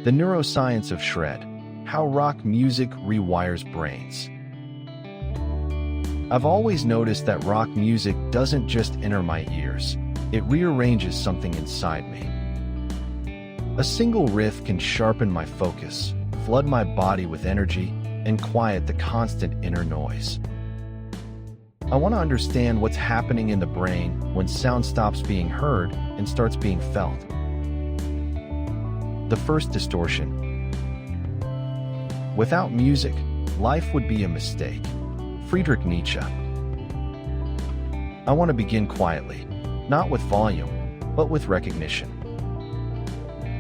The Neuroscience of Shred: How Rock Music Rewires Brains. I've always noticed that rock music doesn't just enter my ears, it rearranges something inside me. A single riff can sharpen my focus, flood my body with energy, and quiet the constant inner noise. I want to understand what's happening in the brain when sound stops being heard and starts being felt. The first distortion. Without music, life would be a mistake. Friedrich Nietzsche. I want to begin quietly, not with volume, but with recognition.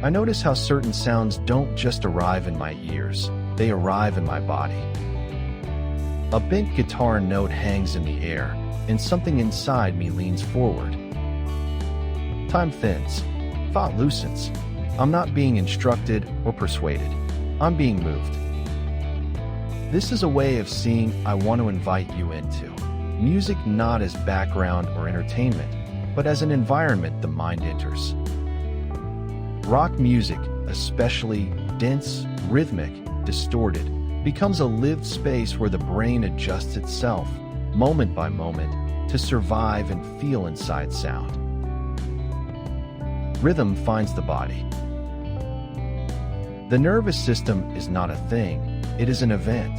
I notice how certain sounds don't just arrive in my ears, they arrive in my body. A bent guitar note hangs in the air, and something inside me leans forward. Time thins. Thought loosens. I'm not being instructed or persuaded. I'm being moved. This is a way of seeing I want to invite you into. Music not as background or entertainment, but as an environment the mind enters. Rock music, especially dense, rhythmic, distorted, becomes a lived space where the brain adjusts itself, moment by moment, to survive and feel inside sound. Rhythm finds the body. The nervous system is not a thing, it is an event.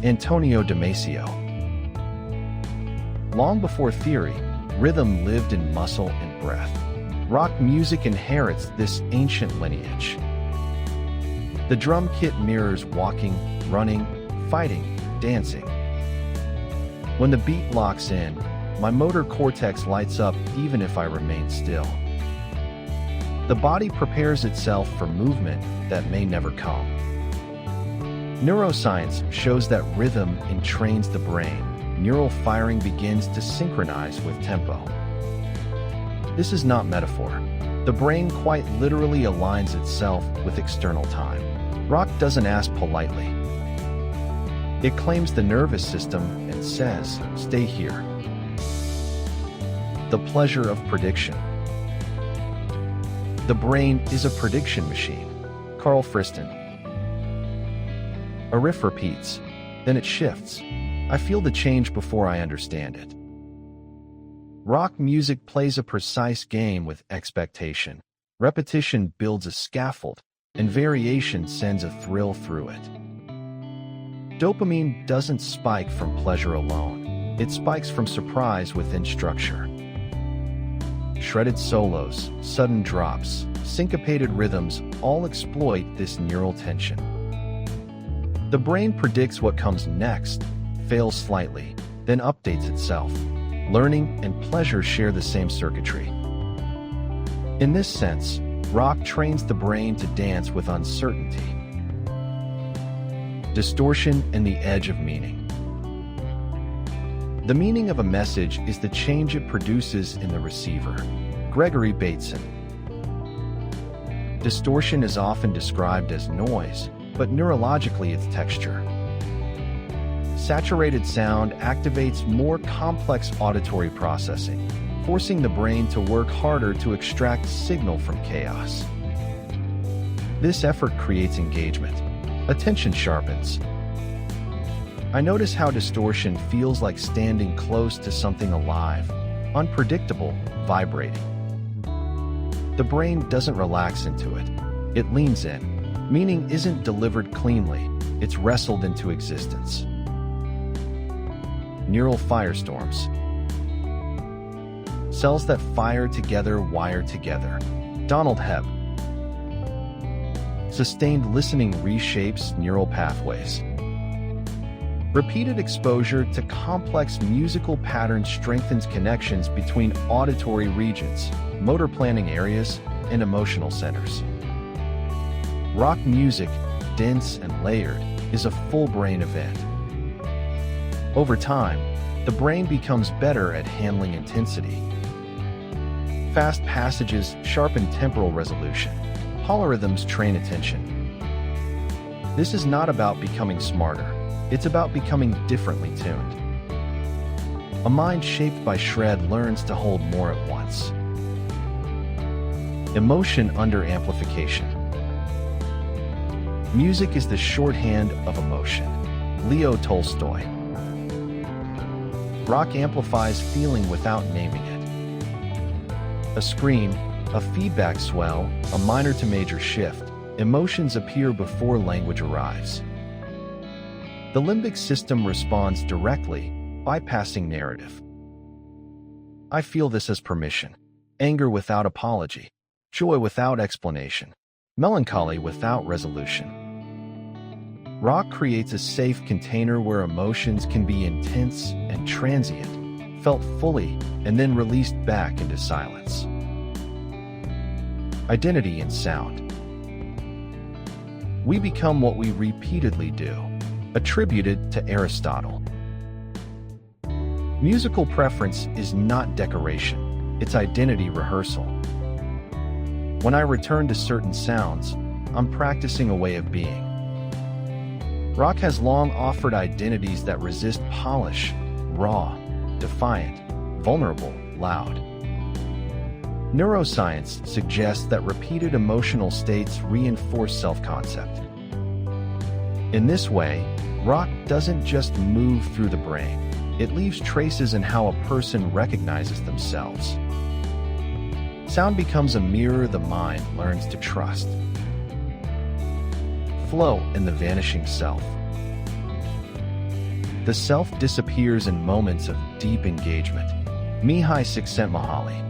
Antonio Damasio. Long before theory, rhythm lived in muscle and breath. Rock music inherits this ancient lineage. The drum kit mirrors walking, running, fighting, dancing. When the beat locks in, my motor cortex lights up even if I remain still. The body prepares itself for movement that may never come. Neuroscience shows that rhythm entrains the brain. Neural firing begins to synchronize with tempo. This is not metaphor. The brain quite literally aligns itself with external time. Rock doesn't ask politely. It claims the nervous system and says, "Stay here." The pleasure of prediction. The brain is a prediction machine. Karl Friston. A riff repeats, then it shifts. I feel the change before I understand it. Rock music plays a precise game with expectation. Repetition builds a scaffold, and variation sends a thrill through it. Dopamine doesn't spike from pleasure alone. It spikes from surprise within structure. Shredded solos, sudden drops, syncopated rhythms all exploit this neural tension. The brain predicts what comes next, fails slightly, then updates itself. Learning and pleasure share the same circuitry. In this sense, rock trains the brain to dance with uncertainty. Distortion and the edge of meaning. The meaning of a message is the change it produces in the receiver. Gregory Bateson. Distortion is often described as noise, but neurologically it's texture. Saturated sound activates more complex auditory processing, forcing the brain to work harder to extract signal from chaos. This effort creates engagement. Attention sharpens. I notice how distortion feels like standing close to something alive, unpredictable, vibrating. The brain doesn't relax into it. It leans in. Meaning isn't delivered cleanly, it's wrestled into existence. Neural firestorms. Cells that fire together wire together. Hebb. Sustained listening reshapes neural pathways. Repeated exposure to complex musical patterns strengthens connections between auditory regions, motor planning areas, and emotional centers. Rock music, dense and layered, is a full brain event. Over time, the brain becomes better at handling intensity. Fast passages sharpen temporal resolution. Polyrhythms train attention. This is not about becoming smarter. It's about becoming differently tuned. A mind shaped by shred learns to hold more at once. Emotion under amplification. Music is the shorthand of emotion. Leo Tolstoy. Rock amplifies feeling without naming it. A scream, a feedback swell, a minor to major shift, emotions appear before language arrives. The limbic system responds directly, bypassing narrative. I feel this as permission. Anger without apology. Joy without explanation. Melancholy without resolution. Rock creates a safe container where emotions can be intense and transient, felt fully, and then released back into silence. Identity in sound. We become what we repeatedly do, attributed to Aristotle. Musical preference is not decoration, it's identity rehearsal. When I return to certain sounds, I'm practicing a way of being. Rock has long offered identities that resist polish, raw, defiant, vulnerable, loud. Neuroscience suggests that repeated emotional states reinforce self-concept. In this way, rock doesn't just move through the brain, it leaves traces in how a person recognizes themselves. Sound becomes a mirror the mind learns to trust. Flow in the vanishing self. The self disappears in moments of deep engagement. Mihaly Csikszentmihalyi.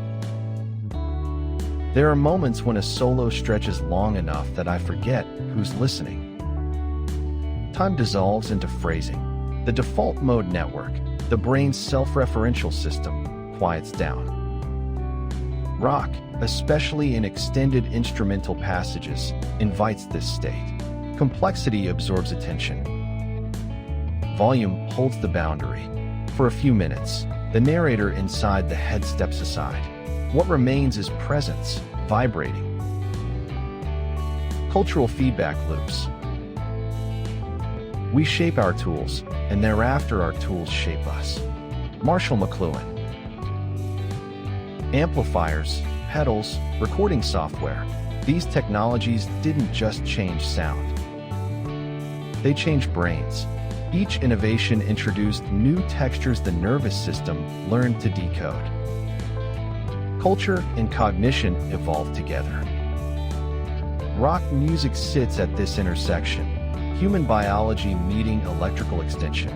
There are moments when a solo stretches long enough that I forget who's listening. Time dissolves into phrasing. The default mode network, the brain's self-referential system, quiets down. Rock, especially in extended instrumental passages, invites this state. Complexity absorbs attention. Volume holds the boundary. For a few minutes, the narrator inside the head steps aside. What remains is presence, vibrating. Cultural feedback loops. We shape our tools, and thereafter our tools shape us. McLuhan. Amplifiers, pedals, recording software. These technologies didn't just change sound. They changed brains. Each innovation introduced new textures the nervous system learned to decode. Culture and cognition evolved together. Rock music sits at this intersection, human biology meeting electrical extension.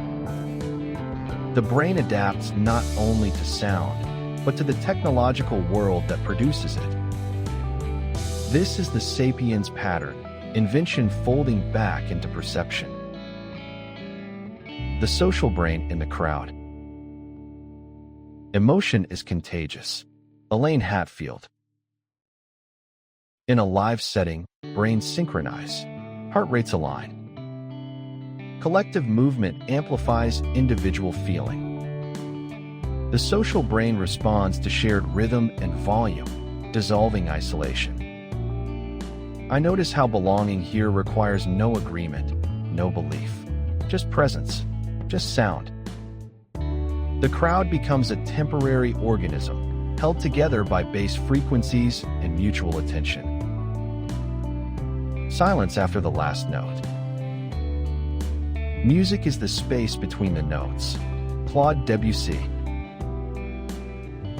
The brain adapts not only to sound, but to the technological world that produces it. This is the Sapiens pattern, invention folding back into perception. The social brain in the crowd. Emotion is contagious. Elaine, Hatfield. In a live setting, brains synchronize, heart rates align. Collective movement amplifies individual feeling. The social brain responds to shared rhythm and volume, dissolving isolation. I notice how belonging here requires no agreement, no belief, just presence, just sound. The crowd becomes a temporary organism, held together by bass frequencies and mutual attention. Silence after the last note. Music is the space between the notes. Claude, Debussy.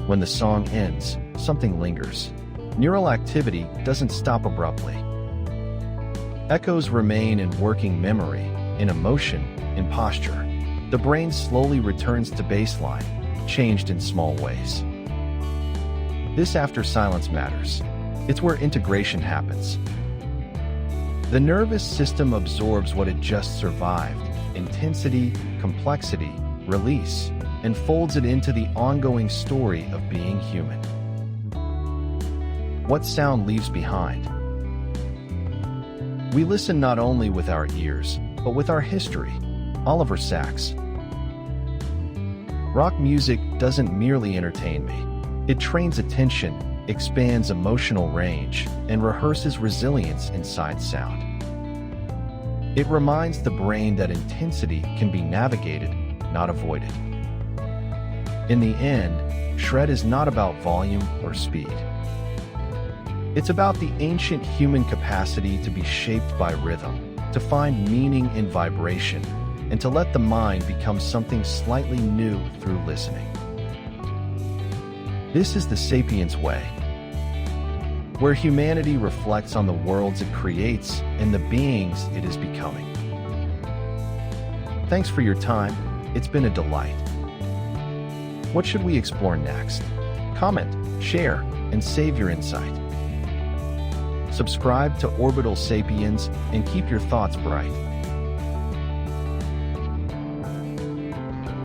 When the song ends, something lingers. Neural activity doesn't stop abruptly. Echoes remain in working memory, in emotion, in posture. The brain slowly returns to baseline, changed in small ways. This after silence matters. It's where integration happens. The nervous system absorbs what it just survived, intensity, complexity, release, and folds it into the ongoing story of being human. What sound leaves behind? We listen not only with our ears, but with our history. Oliver Sacks. Rock music doesn't merely entertain me. It trains attention, expands emotional range, and rehearses resilience inside sound. It reminds the brain that intensity can be navigated, not avoided. In the end, shred is not about volume or speed. It's about the ancient human capacity to be shaped by rhythm, to find meaning in vibration, and to let the mind become something slightly new through listening. This is the Sapiens Way, where humanity reflects on the worlds it creates and the beings it is becoming. Thanks for your time. It's been a delight. What should we explore next? Comment, share, and save your insight. Subscribe to Orbital Sapiens and keep your thoughts bright.